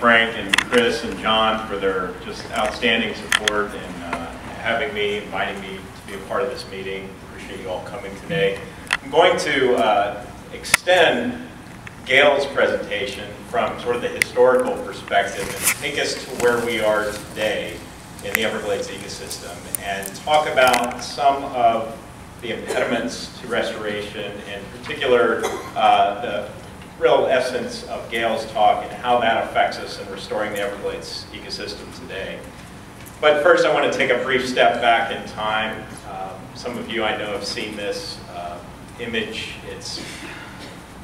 Frank and Chris and John for their just outstanding support and having me, inviting me to be a part of this meeting. Appreciate you all coming today. I'm going to extend Gail's presentation from sort of the historical perspective and take us to where we are today in the Everglades ecosystem and talk about some of the impediments to restoration, in particular the real essence of Gail's talk and how that affects us in restoring the Everglades ecosystem today. But first I want to take a brief step back in time. Some of you I know have seen this image. It's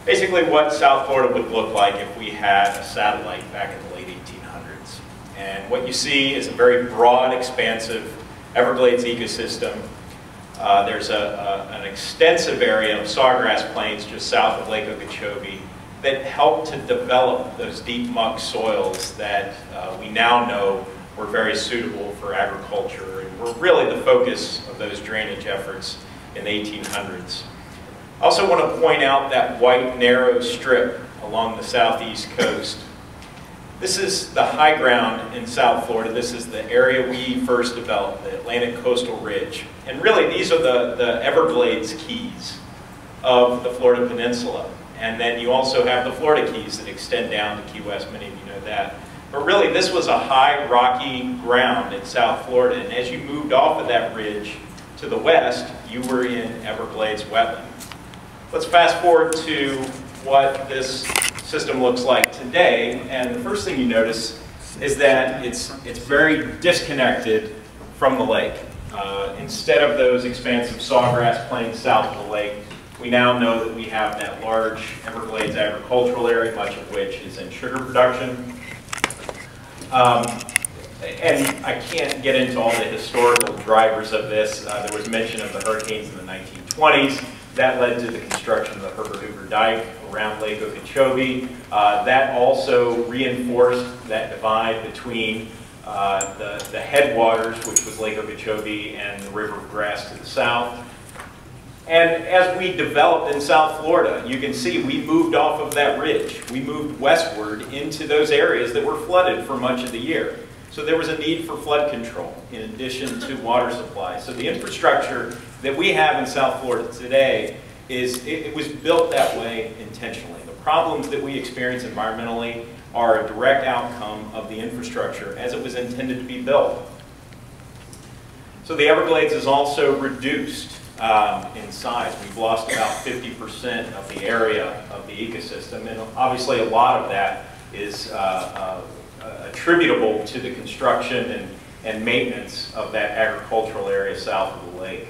basically what South Florida would look like if we had a satellite back in the late 1800s. And what you see is a very broad, expansive Everglades ecosystem. There's an extensive area of sawgrass plains just south of Lake Okeechobee that helped to develop those deep muck soils that we now know were very suitable for agriculture and were really the focus of those drainage efforts in the 1800s. I also want to point out that white narrow strip along the southeast coast. This is the high ground in South Florida. This is the area we first developed, the Atlantic Coastal Ridge. And really these are the Everglades Keys of the Florida Peninsula. And then you also have the Florida Keys that extend down to Key West. Many of you know that. But really this was a high rocky ground in South Florida. And as you moved off of that ridge to the west, you were in Everglades wetland. Let's fast forward to what this system looks like today, and the first thing you notice is that it's very disconnected from the lake. Instead of those expansive sawgrass plains south of the lake, we now know that we have that large Everglades agricultural area, much of which is in sugar production. And I can't get into all the historical drivers of this. There was mention of the hurricanes in the 1920s. That led to the construction of the Herbert Hoover Dike around Lake Okeechobee. That also reinforced that divide between the headwaters, which was Lake Okeechobee, and the River of Grass to the south. And as we developed in South Florida, you can see we moved off of that ridge. We moved westward into those areas that were flooded for much of the year. So there was a need for flood control in addition to water supply. So the infrastructure that we have in South Florida today it was built that way intentionally. The problems that we experience environmentally are a direct outcome of the infrastructure as it was intended to be built. So the Everglades is also reduced in size. We've lost about 50% of the area of the ecosystem, and obviously a lot of that is attributable to the construction and maintenance of that agricultural area south of the lake.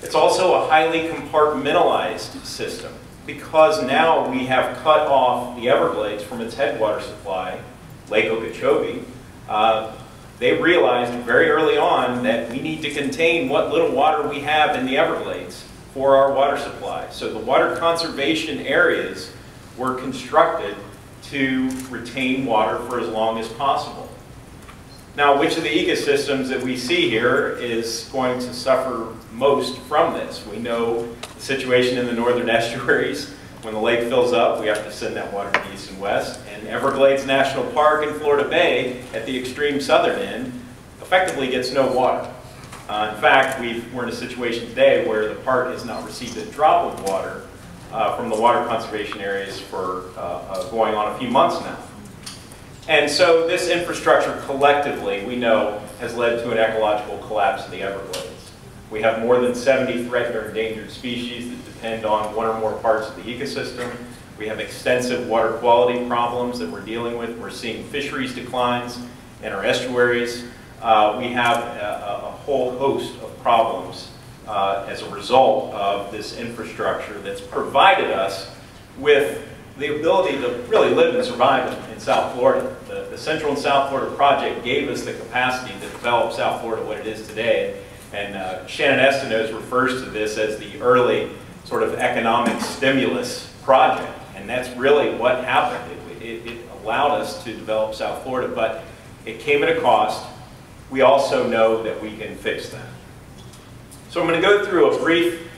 It's also a highly compartmentalized system because now we have cut off the Everglades from its headwater supply, Lake Okeechobee. They realized very early on that we need to contain what little water we have in the Everglades for our water supply. So the water conservation areas were constructed to retain water for as long as possible. Now, which of the ecosystems that we see here is going to suffer most from this? We know the situation in the northern estuaries. When the lake fills up, we have to send that water to east and west. And Everglades National Park in Florida Bay, at the extreme southern end, effectively gets no water. In fact, we're in a situation today where the park has not received a drop of water from the water conservation areas for going on a few months now. And so this infrastructure collectively, we know, has led to an ecological collapse of the Everglades. We have more than 70 threatened or endangered species that depend on one or more parts of the ecosystem. We have extensive water quality problems that we're dealing with. We're seeing fisheries declines in our estuaries. We have a whole host of problems as a result of this infrastructure that's provided us with the ability to really live and survive in South Florida. The Central and South Florida project gave us the capacity to develop South Florida what it is today. And Shannon Estenos refers to this as the early sort of economic stimulus project. And that's really what happened. It allowed us to develop South Florida, but it came at a cost. We also know that we can fix that. So I'm going to go through a brief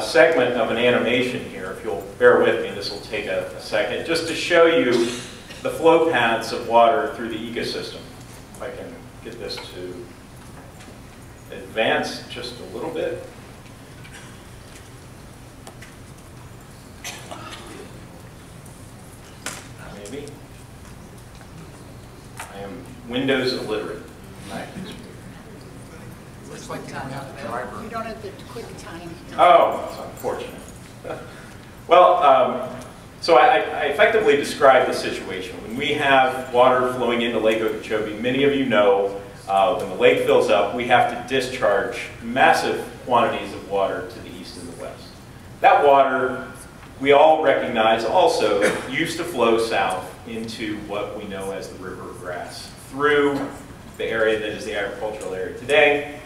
segment of an animation here. If you'll bear with me, this will take a second, just to show you the flow paths of water through the ecosystem. If I can get this to advance just a little bit. Maybe. I am Windows illiterate. Looks like you don't have the driver. You don't have the quick time. Oh, that's unfortunate. Well, so I effectively described the situation. When we have water flowing into Lake Okeechobee, many of you know when the lake fills up, we have to discharge massive quantities of water to the east and the west. That water, we all recognize, also used to flow south into what we know as the River of Grass through the area that is the agricultural area today.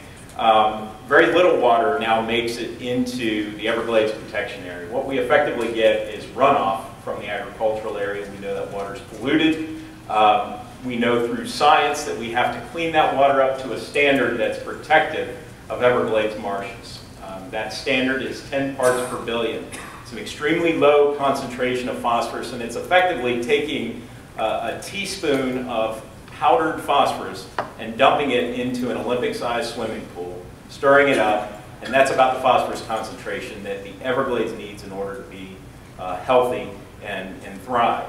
Very little water now makes it into the Everglades protection area. What we effectively get is runoff from the agricultural area. We know that water is polluted. We know through science that we have to clean that water up to a standard that's protective of Everglades marshes. That standard is 10 parts per billion. It's an extremely low concentration of phosphorus, and it's effectively taking a teaspoon of powdered phosphorus and dumping it into an Olympic-sized swimming pool, stirring it up, and that's about the phosphorus concentration that the Everglades needs in order to be healthy and thrive.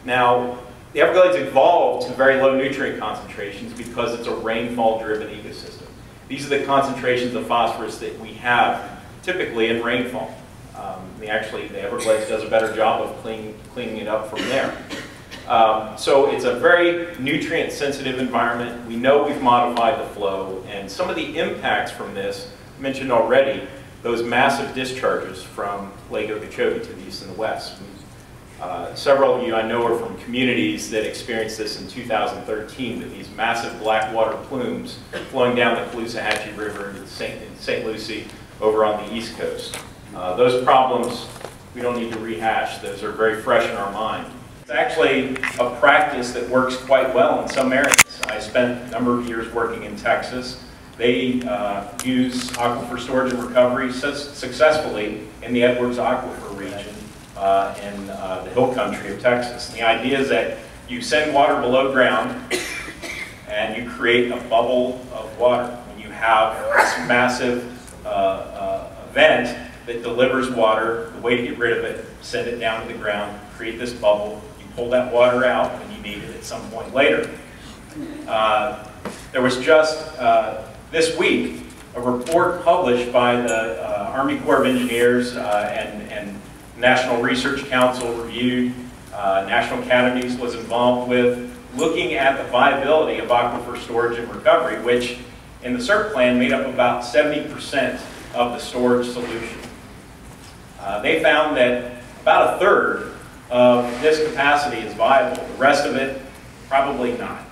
Now, the Everglades evolved to very low nutrient concentrations because it's a rainfall-driven ecosystem. These are the concentrations of phosphorus that we have typically in rainfall. Actually, the Everglades does a better job of cleaning it up from there. So it's a very nutrient-sensitive environment. We know we've modified the flow, and some of the impacts from this, mentioned already, those massive discharges from Lake Okeechobee to the east and the west. Several of you I know are from communities that experienced this in 2013 with these massive black water plumes flowing down the Caloosahatchee River into St. Lucie over on the east coast. Those problems, we don't need to rehash. Those are very fresh in our mind. It's actually a practice that works quite well in some areas. I spent a number of years working in Texas. They use aquifer storage and recovery successfully in the Edwards Aquifer region in the hill country of Texas. And the idea is that you send water below ground and you create a bubble of water. When you have this massive event that delivers water, the way to get rid of it, send it down to the ground, create this bubble, you pull that water out when you need it at some point later. There was just this week a report published by the Army Corps of Engineers and National Research Council reviewed, National Academies was involved with, looking at the viability of aquifer storage and recovery, which in the CERT plan made up about 70% of the storage solution. They found that about a third of this capacity is viable. The rest of it, probably not.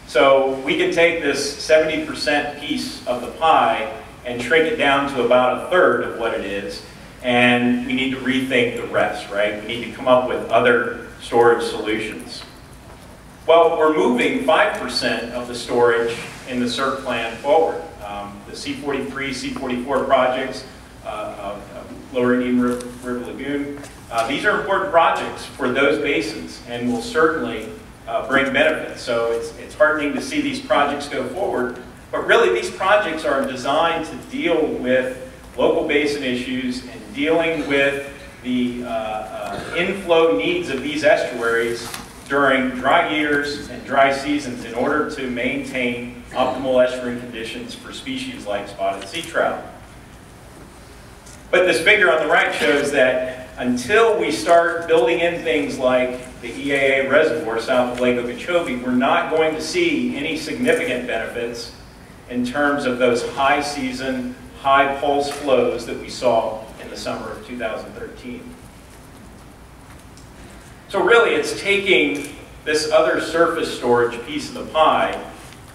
So we can take this 70% piece of the pie and shrink it down to about a third of what it is, and we need to rethink the rest, right? We need to come up with other storage solutions. Well, we're moving 5% of the storage in the CERT plan forward. The C43, C44 projects, Lower Indian River Lagoon, these are important projects for those basins and will certainly bring benefits. So it's heartening to see these projects go forward, but really these projects are designed to deal with local basin issues and dealing with the inflow needs of these estuaries during dry years and dry seasons in order to maintain optimal estuarine conditions for species like spotted sea trout. But this figure on the right shows that until we start building in things like the EAA reservoir south of Lake Okeechobee, we're not going to see any significant benefits in terms of those high season, high pulse flows that we saw in the summer of 2013. So really it's taking this other surface storage piece of the pie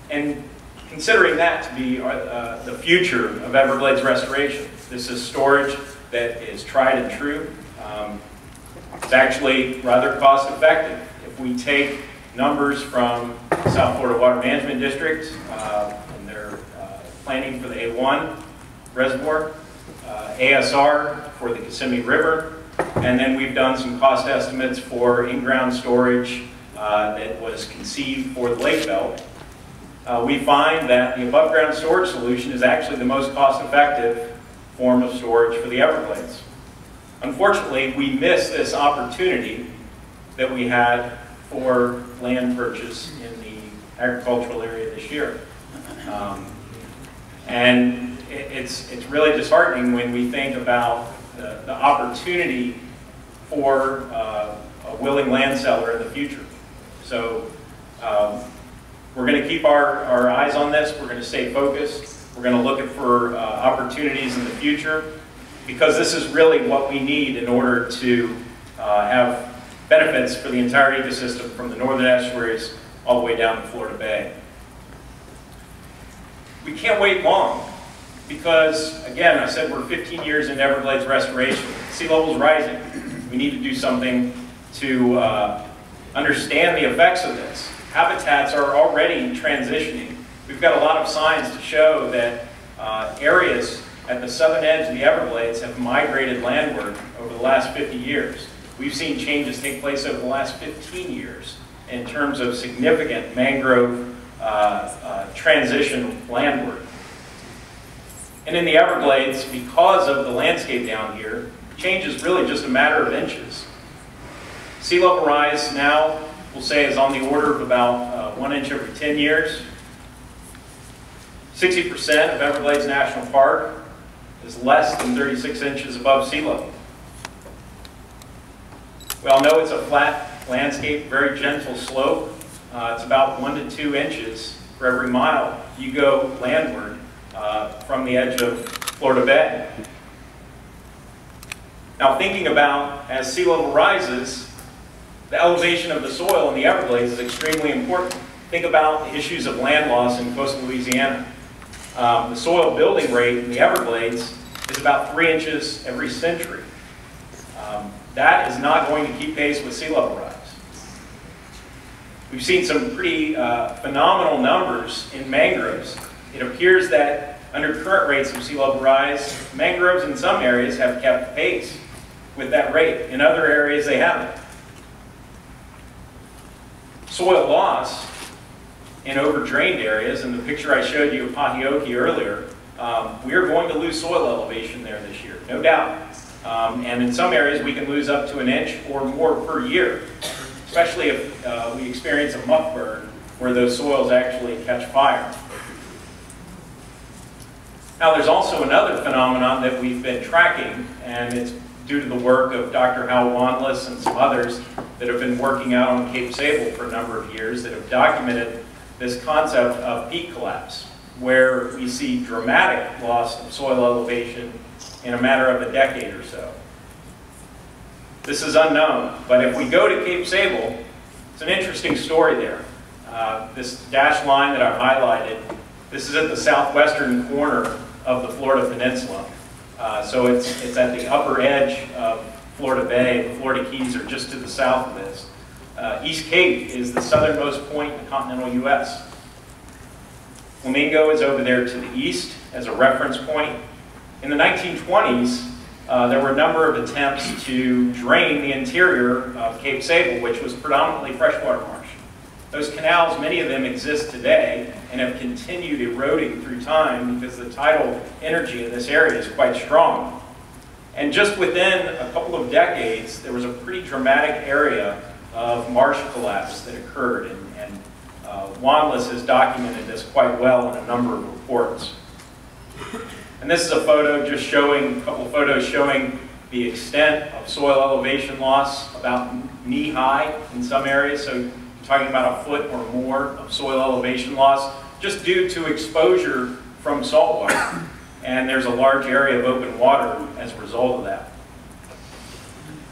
and considering that to be the future of Everglades restoration. This is storage that is tried and true. It's actually rather cost effective. If we take numbers from South Florida Water Management District and their planning for the A1 reservoir, ASR for the Kissimmee River, and then we've done some cost estimates for in-ground storage that was conceived for the lake belt, we find that the above-ground storage solution is actually the most cost-effective form of storage for the Everglades. Unfortunately, we missed this opportunity that we had for land purchase in the agricultural area this year. And it's really disheartening when we think about the opportunity for a willing land seller in the future. So we're going to keep our eyes on this. We're going to stay focused. We're going to look for opportunities in the future, because this is really what we need in order to have benefits for the entire ecosystem from the northern estuaries all the way down to Florida Bay. We can't wait long because, again, I said we're 15 years into Everglades restoration. Sea level's rising. We need to do something to understand the effects of this. Habitats are already transitioning. We've got a lot of signs to show that areas at the southern edge of the Everglades have migrated landward over the last 50 years. We've seen changes take place over the last 15 years in terms of significant mangrove transition landward. And in the Everglades, because of the landscape down here, change is really just a matter of inches. Sea level rise now, we'll say, is on the order of about 1 inch every 10 years. 60% of Everglades National Park is less than 36 inches above sea level. We all know it's a flat landscape, very gentle slope. It's about 1 to 2 inches for every mile you go landward from the edge of Florida Bay. Now, thinking about as sea level rises, the elevation of the soil in the Everglades is extremely important. Think about the issues of land loss in coastal Louisiana. The soil building rate in the Everglades is about 3 inches every century. That is not going to keep pace with sea level rise. We've seen some pretty phenomenal numbers in mangroves. It appears that under current rates of sea level rise, mangroves in some areas have kept pace with that rate. In other areas, they haven't. Soil loss in overdrained areas, in the picture I showed you of Pahioki earlier, we are going to lose soil elevation there this year, no doubt. And in some areas, we can lose up to 1 inch or more per year, especially if we experience a muck burn where those soils actually catch fire. Now, there's also another phenomenon that we've been tracking, and it's due to the work of Dr. Hal Wanless and some others that have been working out on Cape Sable for a number of years that have documented this concept of peak collapse, where we see dramatic loss of soil elevation in a matter of a decade or so. This is unknown, but if we go to Cape Sable, it's an interesting story there. This dashed line that I've highlighted, this is at the southwestern corner of the Florida Peninsula. So it's at the upper edge of Florida Bay. The Florida Keys are just to the south of this. East Cape is the southernmost point in the continental U.S. Flamingo is over there to the east as a reference point. In the 1920s, there were a number of attempts to drain the interior of Cape Sable, which was predominantly freshwater marsh. Those canals, many of them exist today and have continued eroding through time because the tidal energy in this area is quite strong. And just within a couple of decades, there was a pretty dramatic area of marsh collapse that occurred, and Wanless has documented this quite well in a number of reports. And this is a photo just showing, a couple of photos showing the extent of soil elevation loss, about knee-high in some areas. So you're talking about 1 foot or more of soil elevation loss just due to exposure from salt water. And there's a large area of open water as a result of that.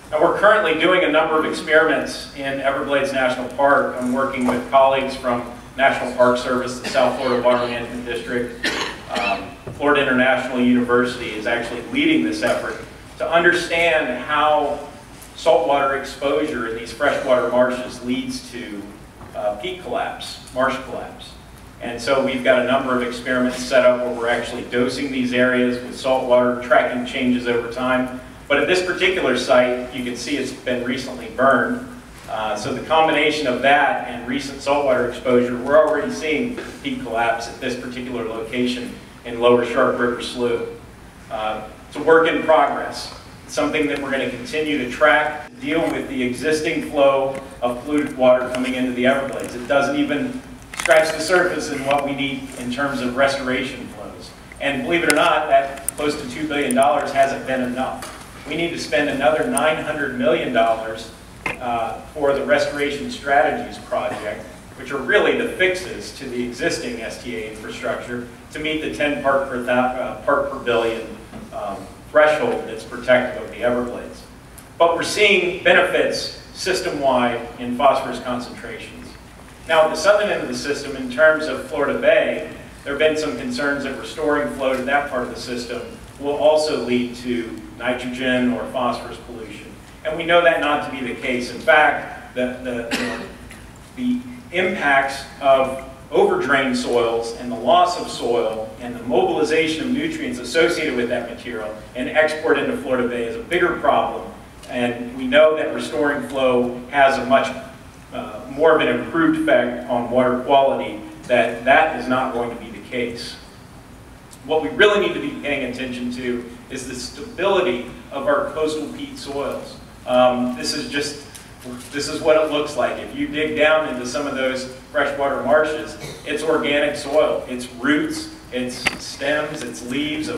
Now, we're currently doing a number of experiments in Everglades National Park. I'm working with colleagues from National Park Service, the South Florida Water Management District. Florida International University is actually leading this effort to understand how saltwater exposure in these freshwater marshes leads to peak collapse, marsh collapse. And so we've got a number of experiments set up where we're actually dosing these areas with salt water, tracking changes over time. But at this particular site, you can see it's been recently burned. So the combination of that and recent saltwater exposure, we're already seeing peat collapse at this particular location in Lower Shark River Slough. It's a work in progress. It's something that we're going to continue to track, to deal with the existing flow of polluted water coming into the Everglades. It doesn't even scratch the surface in what we need in terms of restoration flows. And believe it or not, that close to $2 billion hasn't been enough. We need to spend another $900 million for the Restoration Strategies project, which are really the fixes to the existing STA infrastructure to meet the 10 part per billion threshold that's protective of the Everglades. But we're seeing benefits system-wide in phosphorus concentrations. Now, at the southern end of the system, in terms of Florida Bay, there have been some concerns that restoring flow to that part of the system will also lead to nitrogen or phosphorus pollution. And we know that not to be the case. In fact, the impacts of overdrained soils and the loss of soil and the mobilization of nutrients associated with that material and export into Florida Bay is a bigger problem. And we know that restoring flow has a much more of an improved effect on water quality, that is not going to be the case. What we really need to be paying attention to is the stability of our coastal peat soils. This is what it looks like. If you dig down into some of those freshwater marshes, it's organic soil. It's roots, it's stems, it's leaves.